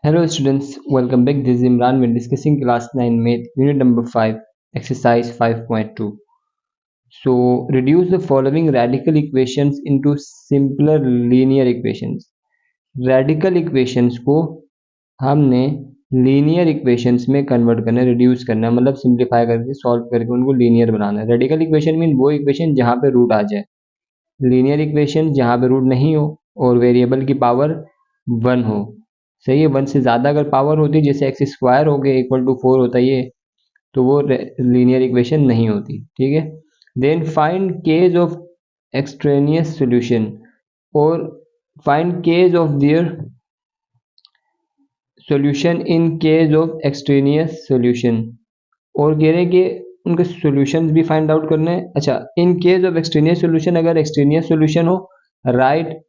Hello students, welcome back. This is Imran. We're discussing class 9 math unit number 5 exercise 5.2. So reduce the following radical equations into simpler linear equations. Radical equations को हमने linear equations में convert करना, reduce करना, मतलब simplify करके solve करके उनको linear बनाना है। रेडिकल इक्वेशन मीन वो इक्वेशन जहाँ पे रूट आ जाए, लीनियर इक्वेशन जहाँ पे रूट नहीं हो और वेरिएबल की पावर 1 हो। सही है, 1 से ज़्यादा अगर पावर होती, जैसे एक्स स्क्वायर हो गया इक्वल टू 4 होता है ये, तो वो लीनियर इक्वेशन नहीं होती। ठीक है, then find case of extraneous solution और find case of their solution in case of extraneous solution, और कह रहे हैं कि उनके सॉल्यूशंस भी फाइंड आउट करने हैं। अच्छा, इन केस ऑफ एक्सट्रेनियस सॉल्यूशन, अगर एक्सट्रेनियस सॉल्यूशन हो, राइट,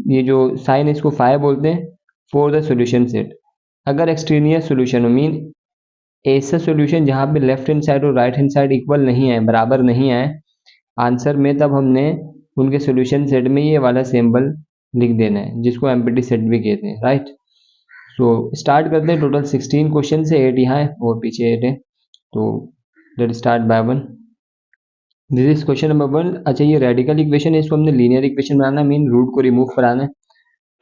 ये जो साइन इसको फाइव बोलते हैं, फॉर द सॉल्यूशन सेट। अगर एक्सट्रेनियस सॉल्यूशन हो मीन ऐसा सॉल्यूशन जहाँ पे लेफ्ट हैंड साइड और राइट हैंड साइड इक्वल नहीं है, बराबर नहीं है आंसर में, तब हमने उनके सॉल्यूशन सेट में ये वाला सिंबल लिख देना है, जिसको एम्प्टी सेट भी कहते हैं। राइट, सो स्टार्ट करते हैं। टोटल 16 क्वेश्चन से 8 यहाँ है और पीछे 8 है, तो let start by one. This is question number 1। अच्छा, ये रेडिकल इक्वेशन है, इसको हमने लीनियर इक्वेशन बनाना है, मीन रूट को रिमूव कराना है।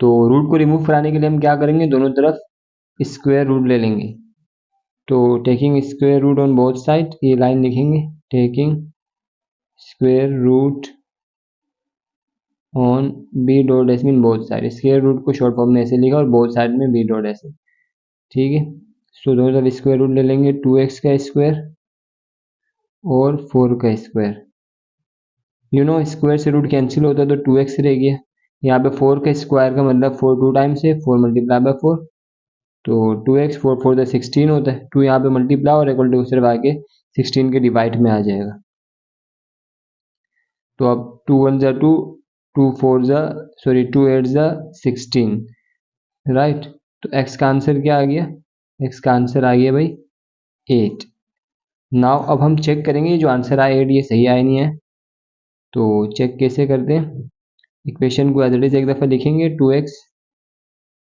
तो रूट को रिमूव कराने के लिए हम क्या करेंगे, दोनों तरफ स्क्वायर रूट ले लेंगे। तो taking square root on both side, ये लाइन लिखेंगे, taking square root on B dot S mean both side. Square root को शॉर्ट फॉर्म में ऐसे लिखा और बोथ साइड में बी डॉट ऐसे। ठीक है, सो दोनों तरफ स्क्वायर रूट ले लेंगे, 2x का स्क्वायर और 4 का स्क्वायर। यू नो स्क्वायर से रूट कैंसिल होता है तो 2x रह गया। यहाँ पे 4 का स्क्वायर का मतलब 4 2 टाइम्स है, 4 मल्टीप्लाई बाय 4, तो 2x 4 4 द 16 होता है। 2 यहाँ पे मल्टीप्लाई और इक्वल टू सिर्फ आके 16 के डिवाइड में आ जाएगा। तो अब 2 1 जा 2, 2 4 जा सॉरी 2 8 जा 16। राइट, तो x का आंसर क्या आ गया, x का आंसर आ गया भाई 8। नाउ अब हम चेक करेंगे जो आंसर आया 8 ये सही आया नहीं है। तो चेक कैसे करते हैं, इक्वेशन को एज इट इज एक दफ़ा लिखेंगे, 2x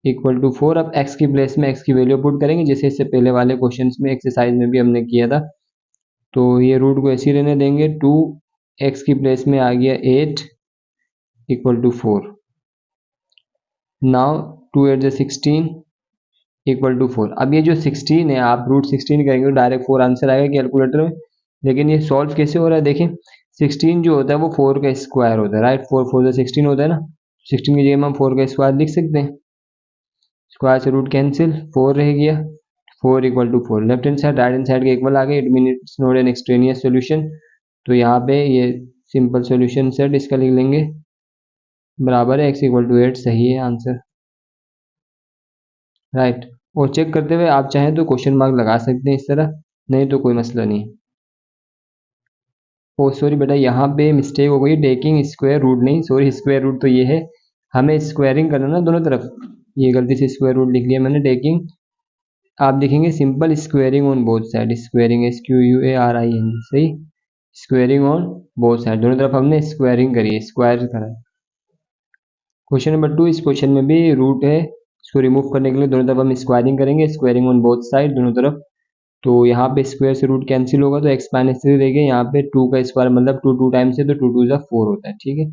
इक्वल टू 4। अब x की प्लेस में x की वैल्यू पुट करेंगे, जैसे इससे पहले वाले क्वेश्चन में एक्सरसाइज में भी हमने किया था। तो ये रूट को ऐसे ही रहने देंगे, 2x की प्लेस में आ गया 8 equal to 4। Now 2 8 16 equal to 4। अब ये जो 16 है, आप रूट 16 करेंगे तो डायरेक्ट 4 आंसर आएगा कैलकुलेटर में, लेकिन ये सॉल्व कैसे हो रहा है देखें। 16 जो होता है वो 4 का स्क्वायर होता है। राइट, 4 4 16 होता है ना, 16 की जगह हम 4 का स्क्वायर लिख सकते हैं। स्क्वायर से रूट कैंसिल, 4 रह गया, 4 equal to 4। Left hand side right hand side के इक्वल आ गए, it mean it's not an extraneous solution. तो यहाँ पे ये सिंपल सॉल्यूशन सेट इसका लिख लेंगे, बराबर है x इक्वल टू 8। सही है आंसर। राइट, और चेक करते हुए आप चाहें तो क्वेश्चन मार्क लगा सकते हैं इस तरह, नहीं तो कोई मसला नहीं। ओ सॉरी बेटा, यहाँ पे मिस्टेक हो गई, टेकिंग स्क्वायर रूट नहीं, सॉरी स्क्वायर रूट तो ये है, हमें स्क्वायरिंग करना ना दोनों तरफ, ये गलती से स्क्वायर रूट लिख लिया मैंने। टेकिंग आप लिखेंगे simple squaring on both side, squaring SQUARING, सही, स्क्वायरिंग ऑन बोथ साइड, दोनों तरफ हमने स्क्वायरिंग करी है, स्क्वायर करा है। क्वेश्चन नंबर 2, इस क्वेश्चन में भी रूट है, इसको रिमूव करने के लिए दोनों तरफ हम स्क्वायरिंग करेंगे, स्क्वायरिंग ऑन बोथ साइड दोनों तरफ। तो यहाँ पे स्क्वायर से रूट कैंसिल होगा तो x माइनस 3 रह गया, यहाँ पे 2 का स्क्वायर मतलब 2 2 टाइम्स है तो 2 2 जा 4 होता है। ठीक है,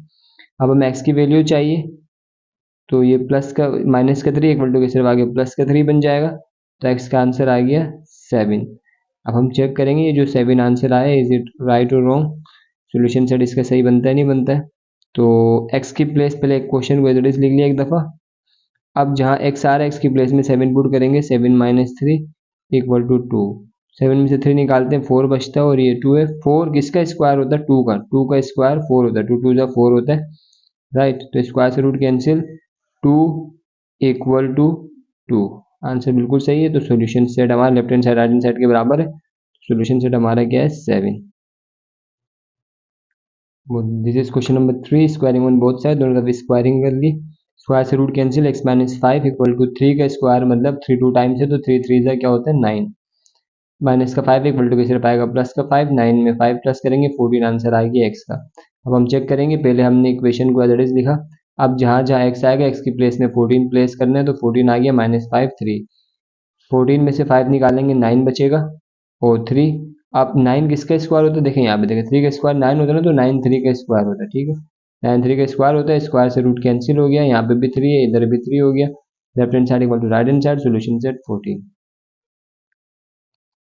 अब हमें x की वैल्यू चाहिए, तो ये प्लस का माइनस का 3 इक्वल टू के सिर्फ आगे प्लस का 3 बन जाएगा, तो x का आंसर आ गया 7। अब हम चेक करेंगे ये जो 7 आंसर आया, इज इट राइट और रॉन्ग, सोल्यूशन सेट इसका सही बनता है नहीं बनता है। तो x की प्लेस पहले क्वेश्चन को एज इट इज लिख लिया एक दफ़ा। अब जहाँ x आ रहा है x की प्लेस में 7 पुट करेंगे, 7 माइनस 3 इक्वल टू 2। 7 में से 3 निकालते हैं, 4 बचता है और ये 2 है। 4 किसका स्क्वायर होता है, 2 का, 2 का स्क्वायर 4 होता है, 2 2 जा 4 होता है। राइट, तो स्क्वायर से root cancel, 2 equal to 2, answer बिल्कुल सही है। तो सॉल्यूशन सेट हमारा left hand side right hand side के बराबर है, सॉल्यूशन सेट हमारा क्या है 7। This is question number 3, squaring on both side, दोनों तरफ स्क्वायरिंग कर ली, स्क्वायर से root cancel, x minus 5 equal to 3 का स्क्वायर मतलब 3 2 टाइम्स है तो 3 3 जा क्या होता है 9, माइनस का 5 इक्वल टू के सिर्फ आएगा प्लस का 5, 9 में 5 प्लस करेंगे 14 आंसर आएगी x का। अब हम चेक करेंगे, पहले हमने इक्वेशन को एज इट इज लिखा, अब जहाँ जहाँ एक्स आएगा एक्स की प्लेस में 14 प्लेस करना है, तो 14 आ गया -5 3। 14 में से 5 निकालेंगे 9 बचेगा और 3। अब 9 किसका स्क्वायर होता है, देखें यहाँ पे, देखें 3 का स्क्वायर 9 होता है ना, तो 9 3 का स्क्वायर होता है। ठीक है, 9 3 का स्क्वायर होता है, स्क्वायर से रूट कैंसिल हो गया, यहाँ पे भी 3 है, इधर भी 3 हो गया। Left hand side equal to right hand side, solution set 14।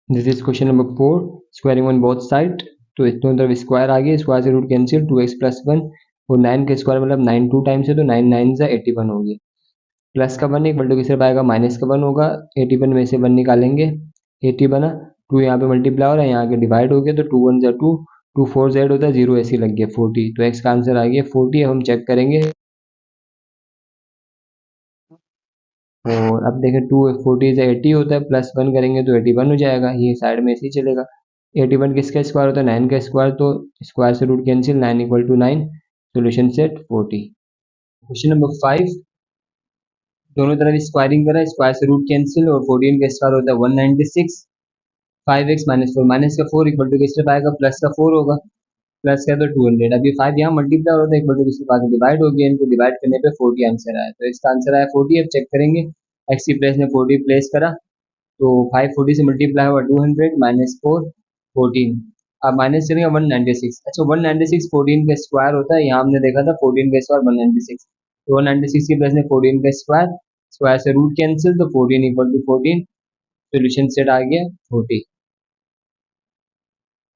This is question number 4, squaring on both side. तो दोनों तरफ स्क्वायर आ गया, स्क्वायर से रूट कैंसिल, 2x + 1 और 9 का स्क्वायर मतलब 9 2 टाइम्स है, तो 9 9 से 81 हो गया। प्लस का 1 इक्वल टू किस तरफ आएगा, माइनस का 1 होगा। 81 में से 1 निकालेंगे, 80 बना। 2 यहाँ पे मल्टीप्लाई हो रहा है, यहाँ के डिवाइड हो गया, तो 2 1 2, 2 4 Z होता है, 0 ऐसे लग गया 40। तो x का आंसर आ गया 40। अब हम चेक करेंगे, और अब देखें 2 40 से 80 होता है, प्लस 1 करेंगे तो 81 हो जाएगा, ये साइड में ऐसे ही चलेगा। 81 किसका स्क्वायर होता है, 9 का स्क्वायर, तो स्क्वायर से root cancel, 9 equal to 9, solution set 40। Question number 5, दोनों तरफ स्क्वायरिंग करा, स्क्वायर से रूट कैंसिल और 14 का स्क्वायर होता है 196। 5x - 4, माइनस का 4 इक्वल टू किस तरफ आएगा, प्लस का 4 होगा, प्लस का तो 200। अब ये 5 यहाँ मल्टीप्लाई होता है, इक्वल टू किस तरफ आगे डिवाइड हो गया, इनको डिवाइड करने पे 40 आंसर आया, तो इसका आंसर आया 40। अब चेक करेंगे, x की प्लेस में 40 प्लेस करा, तो 5 40 से मल्टीप्लाई हुआ 200 -4 14। अब माइनस चलेगा 196। अच्छा, 196 14 का स्क्वायर होता है, यहाँ हमने देखा था 14 का स्क्वायर 196, तो 196 की प्लेस में 14 का स्क्वायर, स्क्वायर से रूट कैंसिल, तो 14 इक्वल टू 14, सोल्यूशन सेट आ गया 40।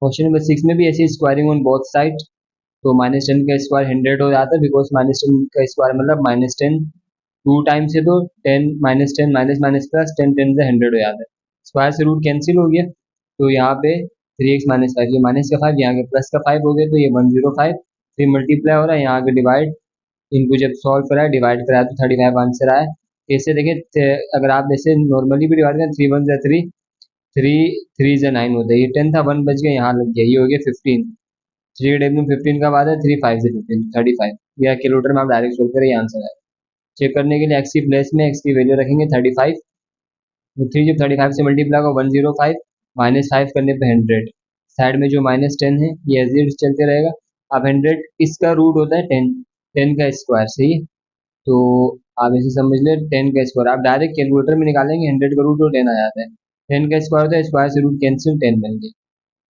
क्वेश्चन नंबर 6 में भी ऐसी स्क्वायरिंग ऑन बोथ साइड। तो -10 का स्क्वायर 100 हो जाता है, बिकॉज -10 का स्क्वायर मतलब -10 2 टाइम्स है, तो 10 -10 माइनस माइनस प्लस 10 10 से 100 हो जाता है। स्क्वायर से रूट कैंसिल हो गया, तो यहाँ पे 3x - 5, ये माइनस का 5, यहाँ के प्लस का 5 हो गया, तो ये 105। फिर मल्टीप्लाई हो रहा है, यहाँ के डिवाइड, इनको जब सॉल्व कराया डिवाइड कराया तो 35 आंसर आया। ऐसे देखें, अगर आप जैसे नॉर्मली भी डिवाइड करें, 3 1 3, 3 3 से 9 होता है, ये 10 था, 1 बच गया, यहाँ लग गया, ये हो गया 15। 3 डेज में 15 का बाद है, 3 5 से 15 35, या कैलकुलेटर में आप डायरेक्ट सोल्व करें, ये आंसर आए। चेक करने के लिए एक्स की प्लेस में एक्स की वैल्यू रखेंगे 35, तो 3 जब 35 से मल्टीप्लाई होगा 105, -5 करने पे 100, साइड में जो -10 है ये एज इट इज चलते रहेगा। अब 100 इसका रूट होता है 10, 10 का स्क्वायर, सही है, तो आप ऐसे समझ लें 10 का स्क्वायर, आप डायरेक्ट कैलकुलेटर में निकालेंगे 100 का रूट, तो 10 आ जाता है। 10 का स्क्वायर होता है, स्क्वायर से रूट कैंसिल, 10 बन गया।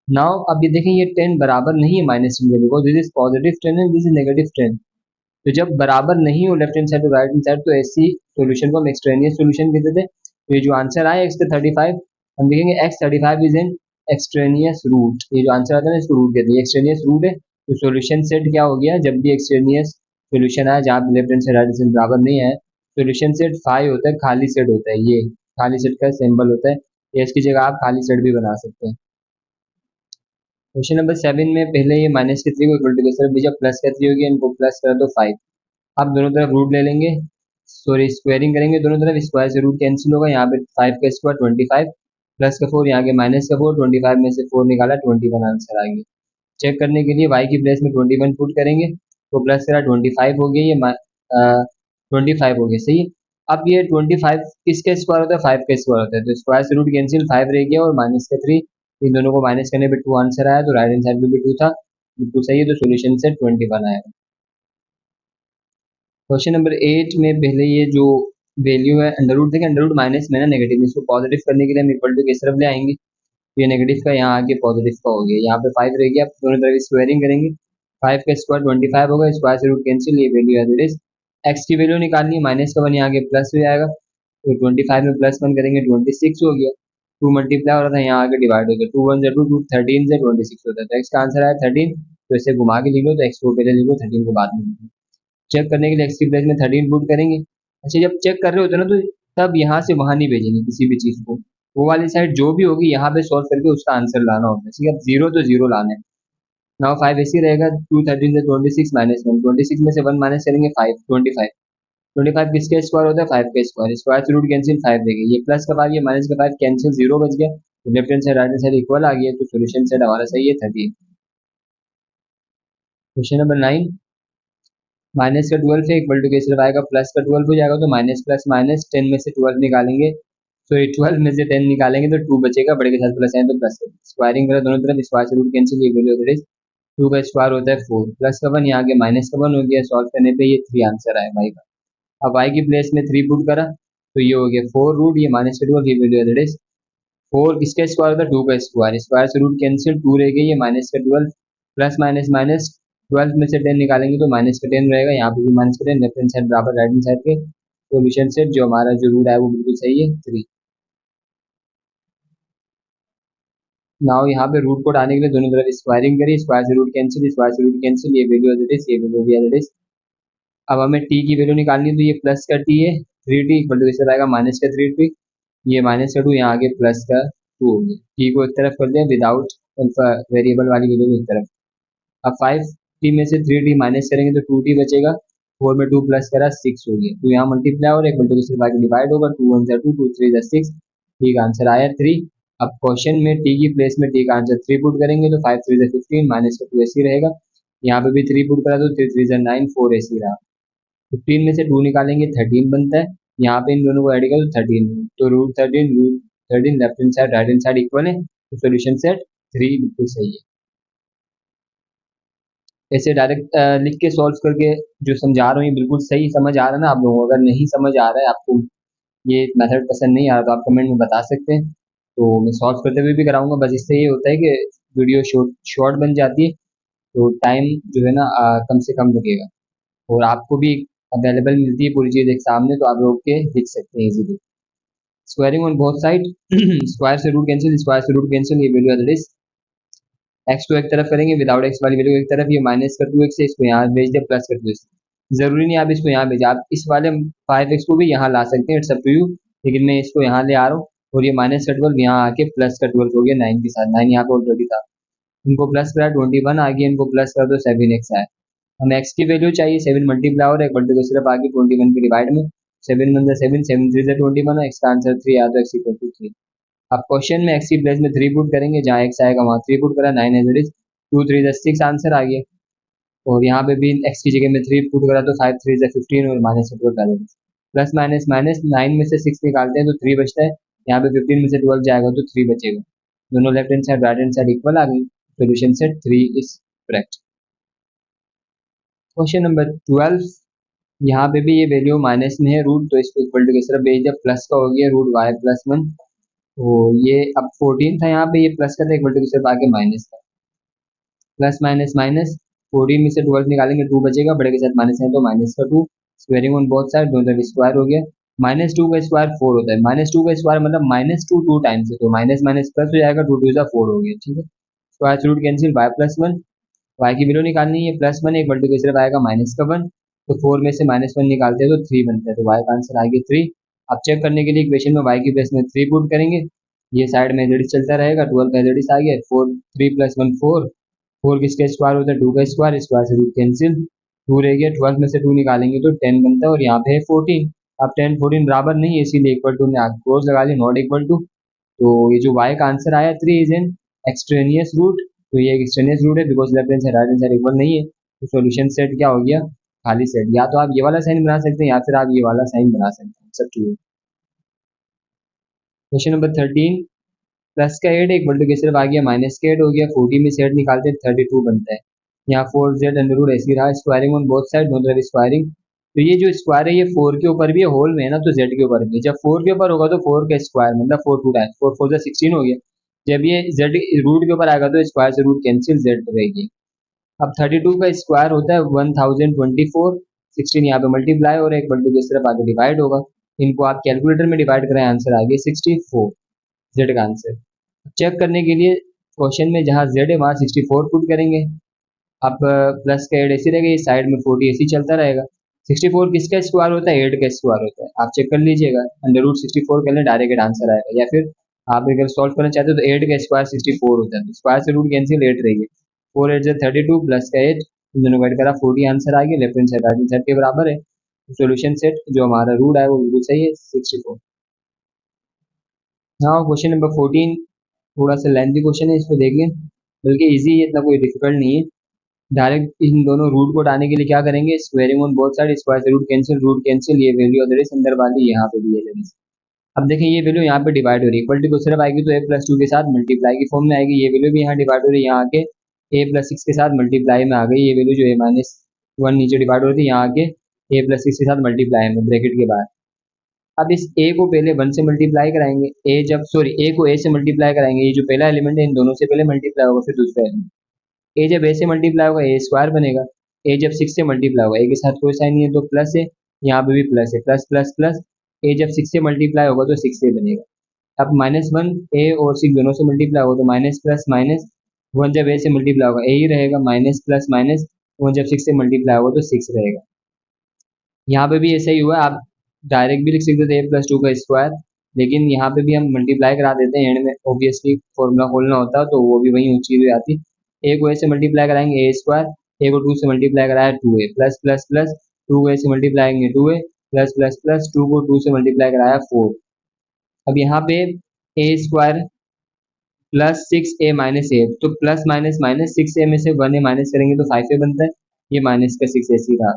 नाउ अब ये देखें, ये 10 बराबर नहीं है -10 के, because this is positive 10 and this is negative 10। तो जब बराबर नहीं हो लेफ्ट हैंड साइड और राइट हैंड साइड, तो ऐसी सॉल्यूशन को हम एक्सट्रेनियस सॉल्यूशन कहते थे। तो ये जो आंसर आया x का 35, हम देखेंगे x 35 is an extraneous root, ये जो आंसर आता है ना इसको रूट कहते हैं, एक्सट्रेनियस रूट है। तो सॉल्यूशन सेट क्या हो गया, जब भी एक्सट्रेनियस सॉल्यूशन आया जहाँ left hand side right hand side बराबर नहीं है, सॉल्यूशन सेट 5 होता है, खाली सेट होता है, ये खाली सेट का सिंबल होता है, ये इसकी जगह आप खाली सेट भी बना सकते हैं। क्वेश्चन नंबर 7 में पहले ये माइनस के 3 को इक्वल टू के तरफ जब प्लस का 3 हो गया, इनको प्लस करा तो 5। अब दोनों तरफ रूट ले लेंगे, सॉरी स्क्वायरिंग करेंगे दोनों तरफ, स्क्वायर से रूट कैंसिल होगा, यहाँ पे 5 का स्क्वायर 25, प्लस का 4, यहाँ के माइनस का 4, 25 में से 4 निकाला 21 आंसर आ गया। चेक करने के लिए y की प्लेस में 21 पुट करेंगे, तो प्लस करा 25 हो गया, ये 25 हो गया, सही है। अब ये 25 किसका स्क्वायर होता है, 5 का स्क्वायर होता है, तो स्क्वायर से रूट कैंसिल, 5 रह गया और माइनस का 3, इन दोनों को माइनस करने पे 2 आंसर आया, तो राइट हैंड साइड में भी 2 था, बिल्कुल सही है, तो सोल्यूशन से 21 आएगा। क्वेश्चन नंबर 8 में पहले ये जो वैल्यू है अंडर रूट, देखिए अंडर रूट माइनस में ना नेगेटिव, इसको पॉजिटिव करने के लिए हम इक्वल टू किस तरफ ले आएंगे, ये नेगेटिव का यहाँ आके पॉजिटिव का हो गया, यहाँ पे 5 रह गया, दोनों तरफ स्क्वायरिंग करेंगे, 5 का स्क्वायर 25 होगा, स्क्वायर से रूट कैंसिल, ये value as it is. X की वैल्यू निकालनी है, माइनस का 1 यहाँ आगे प्लस हो जाएगा, तो 25 में प्लस 1 करेंगे 26 हो गया, 2 मल्टीप्लाई हो रहा था, यहाँ आगे डिवाइड हो गया, 2 1 2 2 13 से 26 होता है, तो एक्स का आंसर आया 13। तो इसे घुमा के लिख लो, तो एक्स को पहले लिख लो, 13 को बाद में लिख लो। चेक करने के लिए एक्स की प्लेस में 13 पुट करेंगे। अच्छा, जब चेक कर रहे होते हैं ना, तो तब यहाँ से वहाँ नहीं भेजेंगे किसी भी चीज़ को, वो वाली साइड जो भी होगी यहाँ पे सॉल्व करके उसका आंसर लाना होता है, ठीक है, 0 तो 0 लाना है। नाउ 5 ऐसे ही रहेगा, 2 13 से 26 माइनस 1, 26 में से 1 माइनस करेंगे 5, 25, 25 किसका स्क्वायर होता है, 5 का स्क्वायर, स्क्वायर से रूट कैंसिल 5 देंगे, ये प्लस का 5 ये माइनस का 5 कैंसिल, 0 बच गया, तो left hand side right hand side equal आ गया, तो सोल्यूशन सेट हमारा सही है 30। क्वेश्चन नंबर 9, माइनस का 12 है इक्वल टू के सिर्फ आएगा, प्लस का 12 हो जाएगा, तो माइनस प्लस माइनस 10 में से 12 निकालेंगे, तो 12 में से 10 निकालेंगे तो 2 बचेगा, बड़े के साथ प्लस है तो प्लस, स्क्वायरिंग करें दोनों तरफ, स्क्वायर से रूट कैंसिल, ये वैल्यू 2 का स्क्वायर होता है 4, प्लस का 1 यहाँ के माइनस का 1 हो गया, सॉल्व करने पे ये 3 आंसर आया y का। अब y की प्लेस में 3 पुट करा तो ये हो गया 4 रूट, ये माइनस का 12, ये वैल्यू है दैट इज 4, किसका स्क्वायर होता है 2 का स्क्वायर, स्क्वायर से रूट कैंसिल, 2 रह गई, ये माइनस का 12, प्लस माइनस माइनस 12 में से 10 निकालेंगे तो माइनस का 10 रहेगा, यहाँ पे भी माइनस का 10, लेफ्ट हैंड साइड बराबर राइट हैंड साइड के, सोल्यूशन सेट जो हमारा जो रूट है वो बिल्कुल सही है 3। नाउ यहाँ पे रूट कोड आने के लिए दोनों तरफ स्क्वायरिंग करी, स्क्वायर से रूट कैंसिल, स्क्वायर से रूट कैंसिल, ये वैल्यू एज इट इज, ये वैल्यू भी एज इट इज। अब हमें टी की वैल्यू निकालनी है तो ये प्लस का टी है 3t इक्वल टू इससे आएगा माइनस का 3t, ये माइनस का 2 यहाँ आगे प्लस का 2 हो गया, टी को एक तरफ कर दिया विदाउट वेरिएबल वाली वैल्यू को एक तरफ। अब 5t में से 3t माइनस करेंगे तो 2t बचेगा, 4 में 2 प्लस करा 6 हो गया, तो यहाँ मल्टीप्लाई और एक मल्टीप्लिकेशन बाकी डिवाइड होगा, 2 1 2 2 3 6, ठीक आंसर आया 3। अब क्वेश्चन में टी की प्लेस में टी का आंसर 3 पुट करेंगे तो 5 3 15 माइनस का 2 ऐसे रहेगा, यहाँ पे भी 3 पुट करा तो 3 3 9 4 ऐसे रहा, 15 में से 2 निकालेंगे 13 बनता है, यहाँ पे इन दोनों को ऐड करो तो 13, तो root 13 left hand side right hand side equal है, तो सोल्यूशन सेट 3 बिल्कुल सही है। ऐसे डायरेक्ट लिख के सॉल्व करके जो समझा रहा हूँ ये बिल्कुल सही समझ आ रहा है ना आप लोगों को? अगर नहीं समझ आ रहा है आपको, ये मेथड पसंद नहीं आ रहा तो आप कमेंट में बता सकते हैं, तो मैं सॉल्व करते हुए भी कराऊंगा। बस इससे ये होता है कि वीडियो शॉर्ट बन जाती है, तो टाइम जो है ना कम से कम लगेगा, और आपको भी अवेलेबल मिलती है पूरी चीज़ एक सामने, तो आप लोग के लिख सकते हैं easily. Squaring on both side, square से रूट कैंसिल, स्क्वायर से रूट कैंसिल, ये value as it is, X को एक तरफ करेंगे विदाउट एक्स वाली वैल्यू एक तरफ, ये माइनस का 2x है, इसको यहाँ भेज दे प्लस का 2x, जरूरी नहीं आप इसको यहाँ भेजें, आप इस वाले 5x को भी यहाँ ला सकते हैं, इट्स अप टू यू, लेकिन मैं इसको यहाँ ले आ रहा हूँ, और ये माइनस का 12 यहाँ आके प्लस का 12 हो गया 9 के साथ, 9 यहाँ पे ऑलरेडी था, इनको प्लस करा 21 आ गया, इनको प्लस कर दो 7x आया, हमें x की वैल्यू चाहिए, 7 मल्टीप्लाई और एक मल्टीप्लाई सिर्फ आगे 21 के डिवाइड में, 7 1 7 7 3 21, x का आंसर 3 आया तो x इक्वल टू 3। अब क्वेश्चन में x की प्लेस में 3 पुट करेंगे, जहाँ x आएगा वहाँ 3 पुट करा, 9 एज इट इज, 2 3 6 आंसर आ गया, और यहाँ पे भी x की जगह में 3 पुट करा तो 5 3 15 और माइनस का 12 डालेंगे, प्लस माइनस माइनस 9 में से 6 निकालते हैं तो 3 बचता है, यहाँ पे 15 में से 12 जाएगा तो 3 बचेगा, दोनों left hand side right hand side equal आ गई, solution set 3 is correct. Question number 12, यहाँ पे भी ये वैल्यू माइनस में है रूट, तो इसको इक्वल टू की तरफ भेज दिया, प्लस का हो गया रूट y प्लस 1, तो ये अब 14 था यहाँ पे, ये प्लस का था, इक्वल टू की तरफ आगे माइनस का, प्लस माइनस माइनस 14 में से 12 निकालेंगे 2 बचेगा, बड़े के साथ माइनस है तो माइनस का 2, स्क्वायरिंग ऑन बोथ साइड, दोनों तरफ स्क्वायर हो गया, माइनस 2 का स्क्वायर 4 होता है, माइनस 2 का स्क्वायर मतलब माइनस 2 2 टाइम्स है, तो माइनस माइनस प्लस हो जाएगा, 2 2 4 हो गया, ठीक है, square root cancel, y plus 1, y की वैल्यू निकालनी है प्लस 1, एक मल्टी की तरफ आएगा माइनस का 1, तो 4 में से माइनस 1 निकालते हैं तो 3 बनता है, तो y का आंसर आ गया 3। अब चेक करने के लिए इक्वेशन में y की प्लेस में 3 पुट करेंगे, ये साइड में जेड चलता रहेगा, 12 का जेड आ गया, 4 3 प्लस 1 4, 4 किसका स्क्वायर होता है 2 का स्क्वायर, स्क्वायर से रूट कैंसिल, 2 रह गया, 12 में से 2 निकालेंगे तो 10 बनता है, और यहाँ पे है 14, अब 10 14 बराबर नहीं है, इसीलिए इक्वल टू में क्लोज लगा ली, नॉट इक्वल टू, तो ये जो y का आंसर आया 3 इज एन एक्सट्रेनियस रूट, तो ये एक एक्सट्रेनियस रूट है because left hand side right hand side equal नहीं है, तो सॉल्यूशन सेट क्या हो गया खाली सेट, या तो आप ये वाला साइन बना सकते हैं या फिर आप ये वाला साइन बना सकते हैं, सब ठीक है। क्वेश्चन नंबर 13, प्लस का 8 एक मल्टी सिर्फ आ गया, माइनस का 8 हो गया, 40 में से 8 निकालते हैं 32 बनता है, यहाँ 4z अंडर रूट ऐसी रहा, स्क्वायरिंग ऑन बोथ साइड, दोनों तरफ स्क्वायरिंग, तो ये जो स्क्वायर है ये 4 के ऊपर भी है, होल में है ना, तो z के ऊपर भी, जब 4 के ऊपर होगा तो 4 का स्क्वायर मतलब 4 2 टाइम्स, 4 4 16 हो गया, जब ये z रूट के ऊपर आएगा तो स्क्वायर से रूट कैंसिल, z रहेगी। अब 32 का स्क्वायर होता है 1024, 16 यहाँ पे मल्टीप्लाई और एक मल्टी की तरफ आगे डिवाइड होगा, इनको आप कैलकुलेटर में डिवाइड करें, आंसर आ गया 64, जेड का आंसर। चेक करने के लिए क्वेश्चन में जहाँ जेड है वहाँ 64 पुट करेंगे, अब प्लस का 8 ऐसी रहेगा, इस साइड में 40 ऐसी चलता रहेगा, 64 किसका स्क्वायर होता है 8 का स्क्वायर होता है, आप चेक कर लीजिएगा, अंडर रूट 64 कर लें डायरेक्ट आंसर आएगा, या फिर आप अगर सॉल्व करना चाहते हो तो 8 का स्क्वायर 64 होता है, तो स्क्वायर से रूट कैंसिल 8 रहेगी, 4 8 32 प्लस का 8, दोनों ऐड करा 40 आंसर आ गया, left hand side right hand side के बराबर है, सोल्यूशन सेट जो हमारा रूट है वो बिल्कुल सही है 64। हाँ क्वेश्चन नंबर 14 थोड़ा सा लेंथी क्वेश्चन है, इसको देख लें, बल्कि इजी है, इतना कोई डिफिकल्ट नहीं है, डायरेक्ट इन दोनों रूट को डालने के लिए क्या करेंगे, squaring on both side, square से रूट कैंसिल, ये वैल्यू अदर अंदर वाली यहाँ पे भी है, अब देखिए ये वैल्यू यहाँ पे डिवाइड हो रही है, इक्वल टू को सिर्फ आएगी तो a प्लस 2 के साथ मल्टीप्लाई की फॉर्म में आएगी, ये वैल्यू भी यहाँ डिवाइड हो रही है, यहाँ आके ए प्लस सिक्स के साथ मल्टीप्लाई में आ गई ये वैल्यू जो है -1 नीचे डिवाइड होती है, यहाँ आके ए प्लस सिक्स के साथ मल्टीप्लाई में ब्रैकेट के बाद। अब इस ए को पहले 1 से मल्टीप्लाई कराएंगे, ए को ए से मल्टीप्लाई कराएंगे, ये जो पहला एलिमेंट है इन दोनों से पहले मल्टीप्लाई होगा फिर दूसरा एलिमेंट। ए जब ए से मल्टीप्लाई होगा ए स्क्वायर बनेगा, ए जब 6 से मल्टीप्लाई होगा, ए के साथ कोई साइन नहीं है तो प्लस है, यहाँ पे भी प्लस है, प्लस प्लस प्लस, ए जब 6 से मल्टीप्लाई होगा तो 6 से बनेगा। अब -1 ए और 6 दोनों से मल्टीप्लाई होगा तो माइनस प्लस माइनस 1 जब ए से मल्टीप्लाई होगा ए ही रहेगा, माइनस प्लस माइनस 1 जब 6 से मल्टीप्लाई होगा तो 6 रहेगा। यहाँ पे भी ऐसा ही हुआ, आप डायरेक्ट भी लिख सकते थे ए प्लस 2 का स्क्वायर, लेकिन यहाँ पे भी हम मल्टीप्लाई करा देते हैं एंड में, ऑब्वियसली फॉर्मूला खोलना होता है तो वो भी वही चीज़ हो जाती। ए को ए से मल्टीप्लाई कराएंगे ए स्क्वायर, ए को 2 से मल्टीप्लाई कराया 2a प्लस प्लस प्लस 2 को ए से मल्टीप्लाई करेंगे 2a प्लस प्लस प्लस 2 को 2 से मल्टीप्लाई कराया 4। अब यहाँ पे ए स्क्वायर प्लस 6a माइनस ए, तो प्लस माइनस माइनस 6a में से 1a माइनस करेंगे तो 5a बनता है, ये माइनस का 6 ऐसी रहा।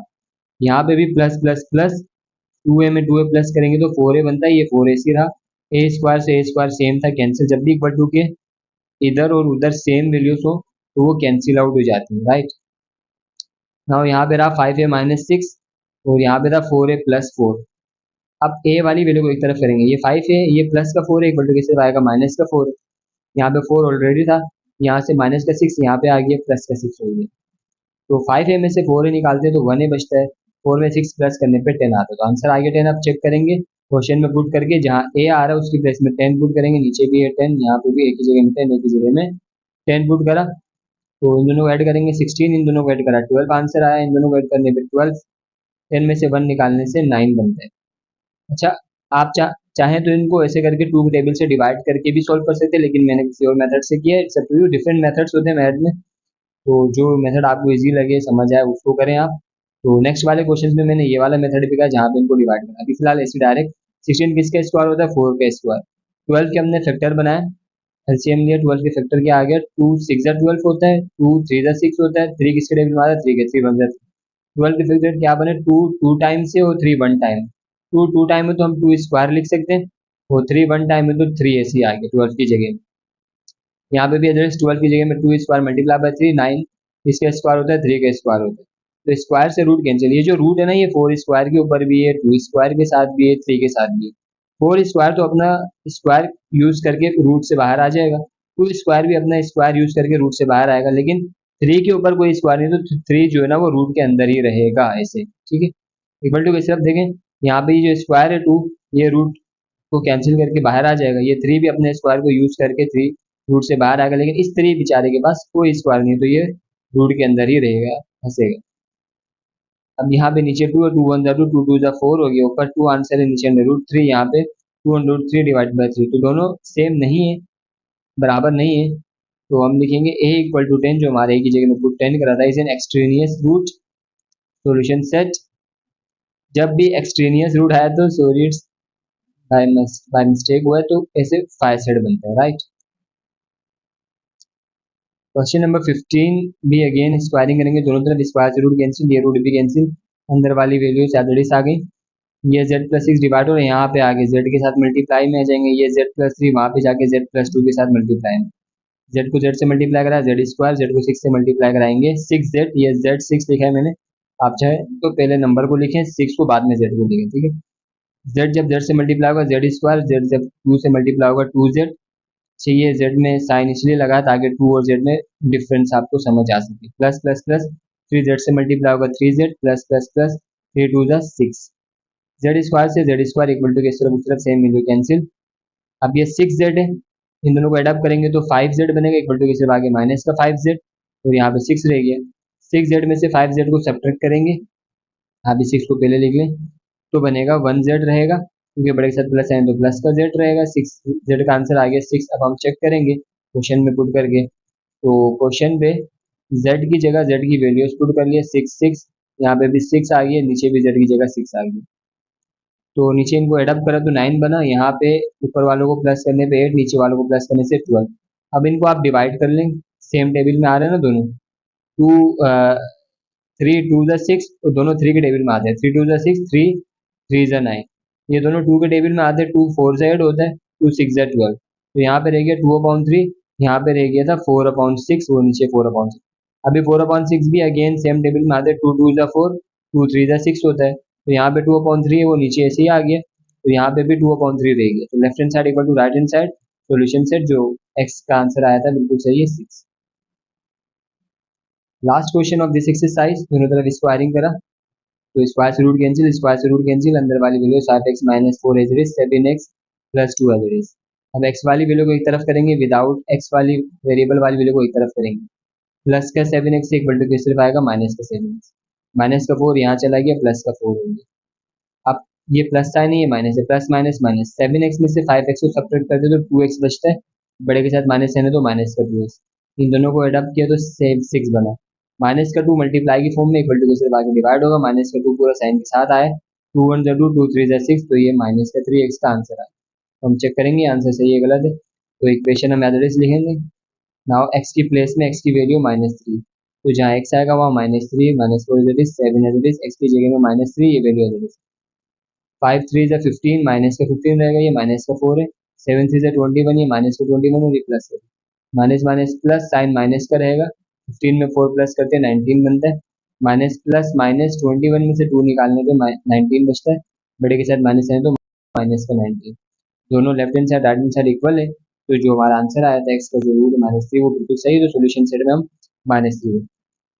यहाँ पे भी प्लस प्लस प्लस 2a में 2a प्लस करेंगे तो 4a बनता है, ये 4 ऐसी रहा। ए स्क्वायर से ए स्क्वायर सेम था, कैंसिल, जब भी इक्वल टू के इधर और उधर सेम वैल्यूज हो तो वो कैंसिल आउट हो जाती है, राइट। नाउ यहाँ पे रहा 5a माइनस 6 और यहाँ पे रहा 4a प्लस 4। अब a वाली वैल्यू को एक तरफ करेंगे, ये 5 है, ये प्लस का 4 है, इक्वल टू कैसे आएगा माइनस का 4, यहाँ पे 4 ऑलरेडी था, यहाँ से माइनस का 6 यहाँ पे आ गया, प्लस का 6 हो गया। तो 5a में से 4a निकालते हैं तो 1a बचता है, 4 में 6 प्लस करने पे 10 आता है, तो आंसर आ गया 10। आप चेक करेंगे क्वेश्चन में पुट करके, जहाँ a आ रहा है उसकी प्लेस में 10 पुट करेंगे, नीचे भी है 10, यहाँ पे भी एक ही जगह में 10, एक ही जगह में 10 पुट करा, तो इन दोनों को ऐड करेंगे 16, इन दोनों को ऐड करा 12 आंसर आया, इन दोनों को ऐड करने पे 12, 10 में से 1 निकालने से 9 बनता है। अच्छा, आप चाहें तो इनको ऐसे करके 2 टेबल से डिवाइड करके भी सॉल्व कर सकते हैं, लेकिन मैंने किसी और मेथड से किया है। It's up to you, different methods होते हैं मैथ में, तो जो मेथड आपको इजी लगे समझ आए उसको करें आप। तो नेक्स्ट वाले क्वेश्चन में मैंने ये वाला मेथड भी कहा जहाँ पे इनको डिवाइड करना। अभी फिलहाल ऐसे डायरेक्ट 16 किसका स्क्वायर होता है, 4 का स्क्वायर, 12 के हमने फैक्टर बनाया, एलसीएम लिया, 12 के फैक्टर क्या आ गया, 2 6 12 होता है, 2 3 6 होता है, 3 किसके टेबल में आता है, 3 के 3 1 12 के फैक्टर क्या बने, 2 2 टाइम से और 3 1 टाइम, 2 2 टाइम में तो हम 2 स्क्वायर लिख सकते हैं, और 3 1 टाइम में तो 3 ऐसे ही आ गया 12 की जगह। यहाँ पे भी एड्रेस 12 की जगह में 2 स्क्वायर मल्टीप्लाई बाय 3 9, इसका स्क्वायर होता है 3 का स्क्वायर होता है, तो स्क्वायर से रूट कैंसिल। ये जो रूट है ना, ये 4 स्क्वायर के ऊपर भी है, 2 स्क्वायर के साथ भी है, 3 के साथ भी है। 4 स्क्वायर तो अपना स्क्वायर यूज करके रूट से बाहर आ जाएगा, 2 स्क्वायर भी अपना स्क्वायर यूज करके रूट से बाहर आएगा, लेकिन 3 के ऊपर कोई स्क्वायर नहीं, तो 3 जो है ना वो रूट के अंदर ही रहेगा ऐसे, ठीक है। इक्वल टू कैसे, अब देखें यहाँ पे ये जो स्क्वायर है 2, ये रूट को कैंसिल करके बाहर आ जाएगा, ये 3 भी अपने स्क्वायर को यूज करके 3 रूट से बाहर आएगा, लेकिन इस 3 बेचारे के पास कोई स्क्वायर नहीं, तो ये रूट के अंदर ही रहेगा, फंसेगा। अब यहाँ पे नीचे 2 है, 2 1 2 2 2 4 हो गया, ऊपर 2 आंसर है, नीचे अंडर रूट 3, यहाँ पे 2 अंडर रूट 3 डिवाइड बाय 3, तो दोनों सेम नहीं है, बराबर नहीं है, तो हम लिखेंगे a इक्वल टू 10, जो हमारे a की जगह में पुट 10 करा था, is an extraneous root. Solution set, जब भी एक्सट्रेनियस रूट आया तो सॉरी इट्स बाय मिस्टेक हुआ है, तो ऐसे 5 सेट बनता है, राइट। क्वेश्चन नंबर 15 भी अगेन स्क्वायरिंग करेंगे, दोनों तरफ स्क्वायर से रूट कैंसिल, ये रूट भी कैंसिल, अंदर वाली वैल्यू Z आ गई, ये Z प्लस 6 डिवाइड और यहाँ पे आगे Z के साथ मल्टीप्लाई में आ जाएंगे, ये Z प्लस 3 वहाँ पे जाके Z प्लस 2 के साथ मल्टीप्लाई में, Z को Z से मल्टीप्लाई करा Z स्क्वायर, Z को 6 से मल्टीप्लाई कराएंगे 6Z, ये Z 6 लिखा है मैंने, आप चाहे तो पहले नंबर को लिखें, 6 को बाद में Z को लिखें, ठीक है। Z जब Z से मल्टीप्लाई होगा Z स्क्वायर, Z जब 2 से मल्टीप्लाई होगा 2Z, चाहिए Z में साइन इसलिए लगा ताकि 2 और Z में डिफरेंस आपको समझ आ सके, प्लस प्लस प्लस 3Z से मल्टीप्लाई होगा 3Z plus plus plus 3 2 6, Z square से Z स्क्वायर इक्वल टू किस तरफ सेम वैल्यू कैंसिल। अब ये 6Z है, इन दोनों को एडअप करेंगे तो 5Z बनेगा, इक्वल टू किस तरफ आगे माइनस का 5Z, और यहाँ पे 6 रह गया, 6Z में से 5Z को सब्ट्रैक्ट करेंगे, आप इस 6 को पहले लिख लें, तो बनेगा 1Z रहेगा, क्योंकि बड़े के साथ प्लस है तो प्लस का Z रहेगा, 6Z का आंसर आ गया 6। अब हम चेक करेंगे क्वेश्चन में पुट करके, तो क्वेश्चन पे Z की जगह Z की वैल्यूज पुट कर लिया 6 6, यहाँ पे भी 6 आ गई, नीचे भी Z की जगह 6 आ गई, तो नीचे इनको एडअप करा तो 9 बना, यहाँ पे ऊपर वालों को प्लस करने पे 8, नीचे वालों को प्लस करने से 12। अब इनको आप डिवाइड कर लें, सेम टेबल में आ रहे हैं ना दोनों, 3 2 6, तो दोनों 3 के टेबल में आते हैं, 3 2 6 3 3 9, ये दोनों 2 के टेबल में आते हैं, 2 4 से ऐड होता है, 2 6 12, तो यहाँ पे रह गया 2/3, यहाँ पे रह गया था 4/6, वो नीचे 4/6, अभी 4/6 भी अगेन सेम टेबल में आते हैं, 2 2 4, 2 3 6 होता है, तो यहाँ पे 2/3 है, वो नीचे ऐसे ही आ गया, तो यहाँ पे भी 2/3 रहेगी, तो left hand side equal to right hand side, solution set जो एक्स का आंसर आया था बिल्कुल सही है 6। Last question of this exercise, दोनों तरफ स्क्वायरिंग करा, तो स्क्वायर से रूट कैंसिल, अंदर वाली वैल्यू साफ X minus 4 as it is, 7x plus 2 as it is. अब एक्स वाली वैल्यू को एक तरफ करेंगे, विदाउट एक्स वाली वेरिएबल वाली वैल्यू को एक तरफ करेंगे, प्लस का 7x एक बल्टू के सिर्फ आएगा माइनस का 7x, माइनस का 4 यहाँ चला गया, प्लस का 4 हो गया। अब ये प्लस साइन है, ये माइनस है, प्लस माइनस माइनस, 7x में से 5x को सब्ट्रैक्ट करते तो 2x बचता है, बड़े के साथ माइनस है तो माइनस का 2x, इन दोनों को एडअप किया तो 6 बना, माइनस का 2 मल्टीप्लाई की फॉर्म में इक्वल टू के सिर्फ आगे डिवाइड होगा, माइनस का 2 पूरा साइन के साथ आया, 2 1 2, 2 3 6, तो ये माइनस का 3x का आंसर आया। तो हम चेक करेंगे आंसर सही है गलत है, तो इक्वेशन हम एज इट इज लिखेंगे, नाउ एक्स की प्लेस में एक्स की वैल्यू -3, तो जहाँ एक्स आएगा वहाँ -3 -4 is it is, 7 as it is, X की जगह में -3, ये value as it is, 5 3 is 15, minus का 15 रहेगा, ये माइनस का 4 है, 7 3 is 21, ये माइनस का 21 और ये प्लस का, minus minus plus, sign minus का रहेगा, 15 में 4 प्लस करते हैं 19 बनता है, माइनस प्लस माइनस 21 में से 2 निकालने पे 19 बचता है, बड़े के साथ माइनस है तो माइनस का 19, दोनों left hand side right hand side equal है, तो जो हमारा आंसर आया था एक्स का जो रूट -3 वो बिल्कुल सही है, तो सोल्यूशन सेट में हम -3।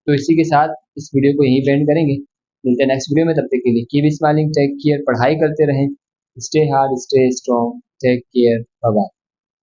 तो इसी के साथ इस वीडियो को यहीं पेंड करेंगे, मिलते हैं नेक्स्ट वीडियो में, तब तक के लिए कीप स्माइलिंग, टेक केयर, पढ़ाई करते रहें, stay hard stay strong, take care, bye bye.